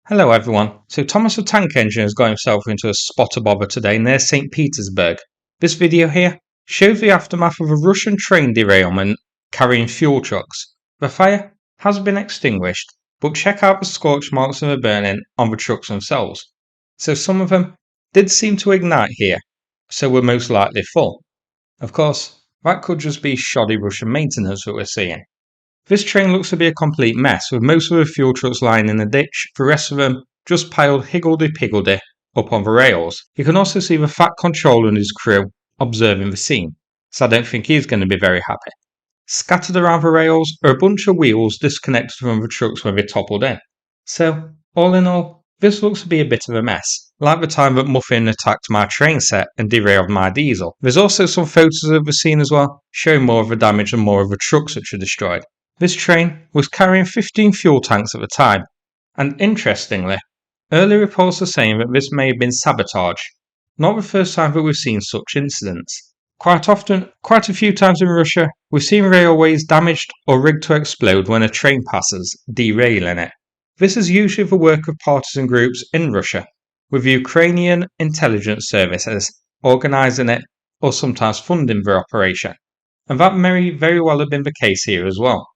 Hello everyone. So Thomas the Tank Engine has got himself into a spot of bother today near St. Petersburg. This video here shows the aftermath of a Russian train derailment carrying fuel trucks. The fire has been extinguished, but check out the scorch marks of the burning on the trucks themselves. So some of them did seem to ignite here, so were most likely full. Of course, that could just be shoddy Russian maintenance that we're seeing. This train looks to be a complete mess, with most of the fuel trucks lying in the ditch, the rest of them just piled higgledy-piggledy up on the rails. You can also see the Fat Controller and his crew observing the scene, so I don't think he's going to be very happy. Scattered around the rails are a bunch of wheels disconnected from the trucks when they toppled in. So, all in all, this looks to be a bit of a mess, like the time that Muffin attacked my train set and derailed my diesel. There's also some photos of the scene as well, showing more of the damage and more of the trucks which are destroyed. This train was carrying 15 fuel tanks at the time, and interestingly, early reports are saying that this may have been sabotage. Not the first time that we've seen such incidents. Quite a few times in Russia, we've seen railways damaged or rigged to explode when a train passes, derailing it. This is usually the work of partisan groups in Russia, with Ukrainian intelligence services organising it or sometimes funding the operation. And that may very well have been the case here as well.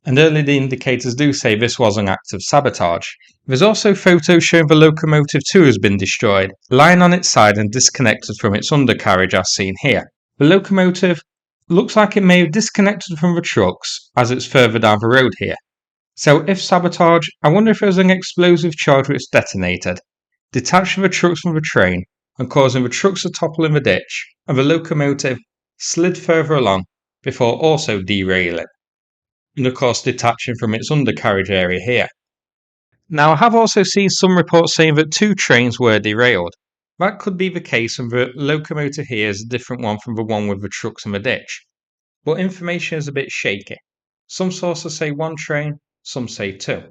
And early indicators do say this was an act of sabotage. There's also photos showing the Locomotive 2 has been destroyed, lying on its side and disconnected from its undercarriage as seen here. The locomotive looks like it may have disconnected from the trucks as it's further down the road here. So if sabotage, I wonder if it was an explosive charge which detonated, detaching the trucks from the train and causing the trucks to topple in the ditch, and the locomotive slid further along before also derailing, and of course detaching from its undercarriage area here. Now I have also seen some reports saying that 2 trains were derailed. That could be the case, and the locomotive here is a different one from the one with the trucks in the ditch. But information is a bit shaky. Some sources say 1 train, some say 2.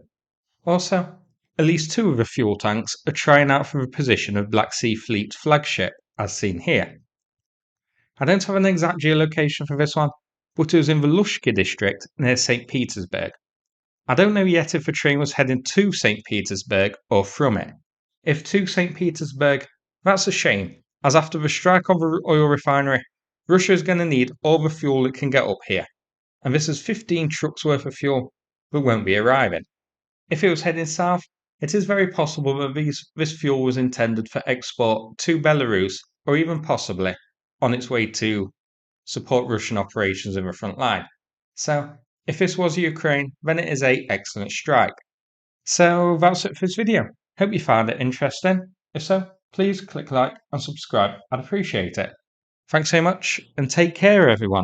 Also, at least 2 of the fuel tanks are trying out for the position of Black Sea Fleet flagship, as seen here. I don't have an exact geolocation for this one, but it was in the Lushki district near St. Petersburg. I don't know yet if the train was heading to St. Petersburg or from it. If to St. Petersburg, that's a shame, as after the strike on the oil refinery, Russia is going to need all the fuel it can get up here, and this is 15 trucks worth of fuel that won't be arriving. If it was heading south, it is very possible that this fuel was intended for export to Belarus or even possibly on its way to support Russian operations in the front line. So, if this was Ukraine, then it is an excellent strike. So that's it for this video. Hope you found it interesting. If so, please click like and subscribe. I'd appreciate it. Thanks so much and take care everyone.